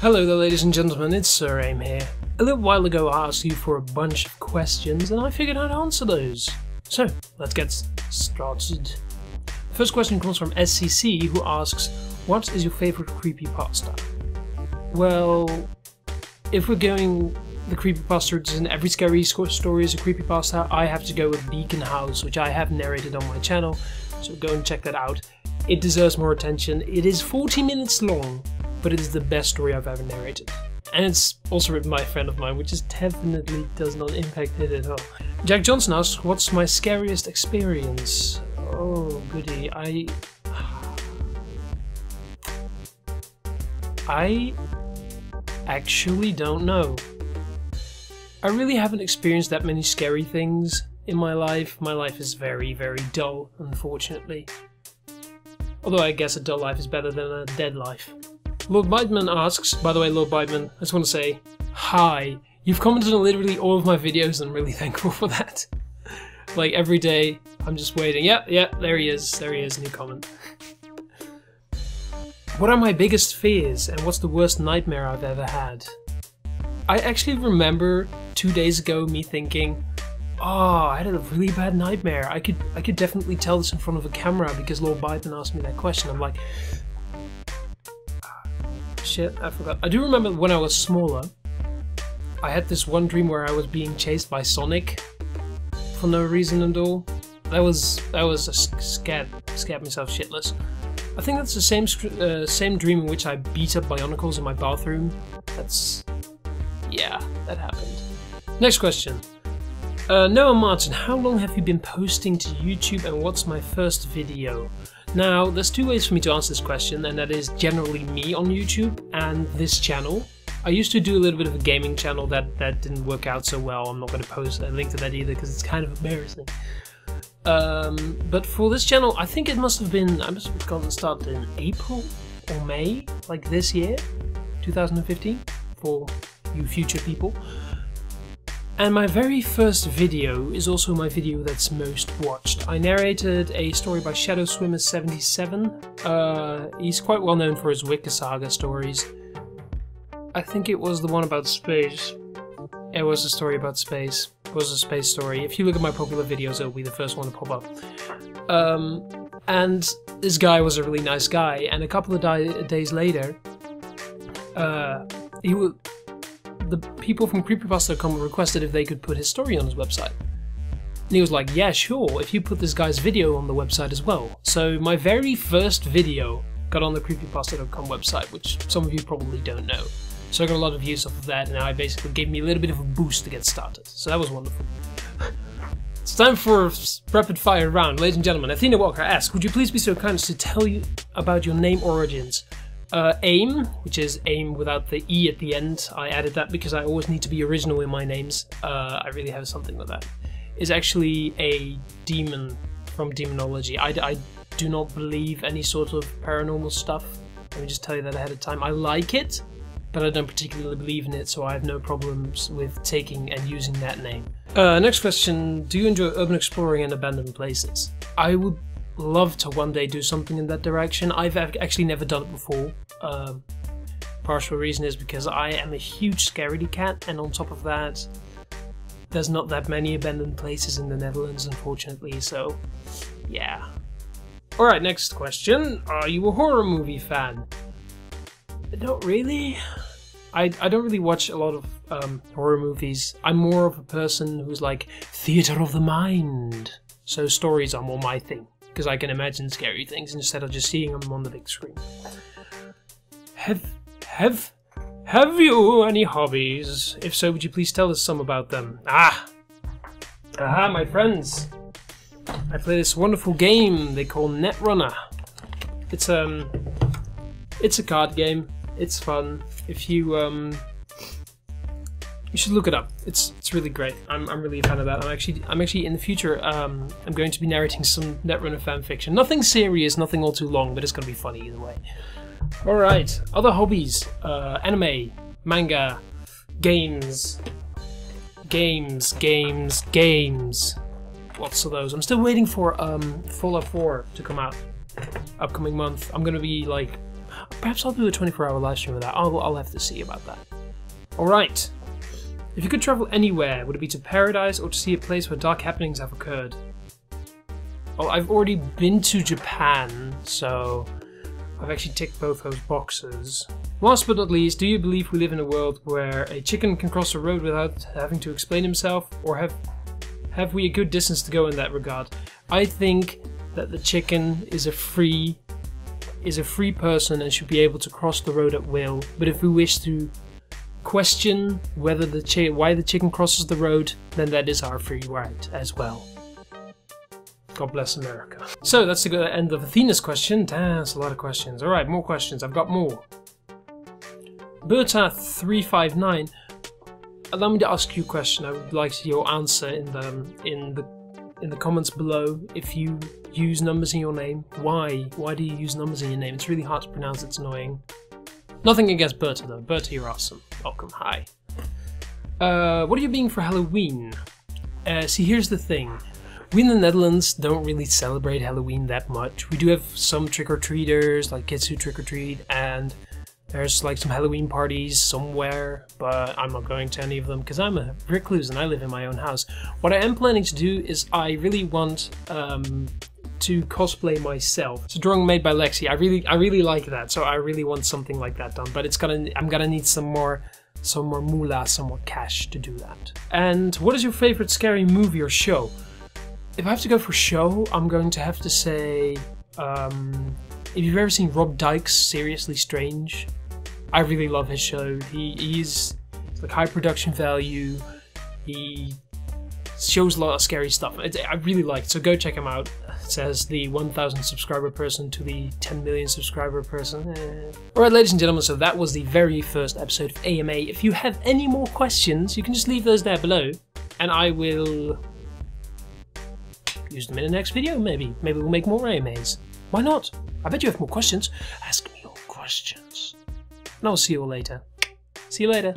Hello there, ladies and gentlemen, it's Sir Ayme here. A little while ago I asked you for a bunch of questions and I figured I'd answer those. So, let's get started. First question comes from SCC, who asks, what is your favorite creepypasta? Well, if we're going the creepypasta route and every scary story is a creepypasta, I have to go with Beacon House, which I have narrated on my channel, so go and check that out. It deserves more attention. It is 40 minutes long, but it is the best story I've ever narrated. And it's also written by a friend of mine, which just definitely does not impact it at all. Jack Johnson asks, what's my scariest experience? Oh, goody. I actually don't know. I really haven't experienced that many scary things in my life. My life is very, very dull, unfortunately. Although I guess a dull life is better than a dead life. Lord Biteman asks, by the way, Lord Biteman, I just want to say, hi. You've commented on literally all of my videos and I'm really thankful for that. Like every day, I'm just waiting. Yeah, there he is, new comment. What are my biggest fears and what's the worst nightmare I've ever had? I actually remember 2 days ago me thinking, oh, I had a really bad nightmare. I could definitely tell this in front of a camera because Lord Biteman asked me that question. I'm like, shit, I forgot. I do remember when I was smaller, I had this one dream where I was being chased by Sonic for no reason at all. That was scared myself shitless. I think that's the same dream in which I beat up Bionicles in my bathroom. Yeah, that happened. Next question. Noah Martin, how long have you been posting to YouTube and what's my first video? Now, there's two ways for me to answer this question, and that is generally me on YouTube and this channel. I used to do a little bit of a gaming channel that didn't work out so well. I'm not going to post a link to that either because it's kind of embarrassing. But for this channel, I think I must have gotten started in April or May, like this year, 2015, for you future people. And my very first video is also my video that's most watched. I narrated a story by Shadow Swimmer 77. He's quite well known for his Wicca Saga stories. I think it was the one about space. It was a story about space. It was a space story. If you look at my popular videos, it'll be the first one to pop up. And this guy was a really nice guy, and a couple of days later, the people from creepypasta.com requested if they could put his story on his website. And he was like, yeah, sure, if you put this guy's video on the website as well. So my very first video got on the creepypasta.com website, which some of you probably don't know. So I got a lot of views off of that, and now it basically gave me a little bit of a boost to get started. So that was wonderful. It's time for a rapid fire round. Ladies and gentlemen, Athena Walker asks, would you please be so kind as to tell you about your name origins? Ayme, which is Ayme without the E at the end, I added that because I always need to be original in my names. I really have something with that. Is actually a demon from demonology. I do not believe any sort of paranormal stuff. Let me just tell you that ahead of time. I like it, but I don't particularly believe in it, so I have no problems with taking and using that name. Next question, do you enjoy urban exploring and abandoned places? I would love to one day do something in that direction. I've actually never done it before. Partial reason is because I am a huge scaredy cat, and on top of that, there's not that many abandoned places in the Netherlands, unfortunately, so yeah. Alright, next question. Are you a horror movie fan? Not really. I don't really watch a lot of horror movies. I'm more of a person who's like, theatre of the mind. So stories are more my thing, because I can imagine scary things instead of just seeing them on the big screen. Have you any hobbies? If so, would you please tell us some about them? Aha, my friends. I play this wonderful game they call Netrunner. It's a card game. It's fun. If you you should look it up. It's really great. I'm really a fan of that. I'm actually in the future I'm going to be narrating some Netrunner fanfiction. Nothing serious, nothing all too long, but it's gonna be funny either way. Alright, other hobbies. Anime, manga, games. Lots of those. I'm still waiting for Fallout 4 to come out. Upcoming month. I'm Perhaps I'll do a 24-hour live stream of that. I'll have to see about that. Alright. If you could travel anywhere, would it be to paradise or to see a place where dark happenings have occurred? Oh, I've already been to Japan, so I've actually ticked both those boxes. Last but not least, do you believe we live in a world where a chicken can cross a road without having to explain himself, or have we a good distance to go in that regard? I think that the chicken is a free person and should be able to cross the road at will. But if we wish to question whether why the chicken crosses the road, then that is our free right as well. God bless America. So that's the end of Athena's question. Damn, that's a lot of questions. Alright, more questions. I've got more. Berta359. Allow me to ask you a question. I would like your answer in the comments below. If you use numbers in your name, why? Why do you use numbers in your name? It's really hard to pronounce, it's annoying. Nothing against Berta though. Berta, you're awesome. Welcome, hi. What are you being for Halloween? See, here's the thing. We in the Netherlands don't really celebrate Halloween that much. We do have some trick-or-treaters, like kids who trick-or-treat, and there's like some Halloween parties somewhere, but I'm not going to any of them because I'm a recluse and I live in my own house. What I am planning to do is I really want to cosplay myself. It's a drawing made by Lexi. I really like that, so I really want something like that done, but I'm gonna need some more moolah, some more cash to do that. And what is your favorite scary movie or show? If I have to go for show, I'm going to have to say, if you've ever seen Rob Dyke's Seriously Strange, I really love his show. He's like high production value, he shows a lot of scary stuff. I really like it, so go check him out. It says the 1,000 subscriber person to the 10 million subscriber person. Alright, ladies and gentlemen, so that was the very first episode of AMA. If you have any more questions, you can just leave those there below, and I will use them in the next video, maybe. Maybe we'll make more AMAs. Why not? I bet you have more questions. Ask me your questions. And I'll see you all later. See you later.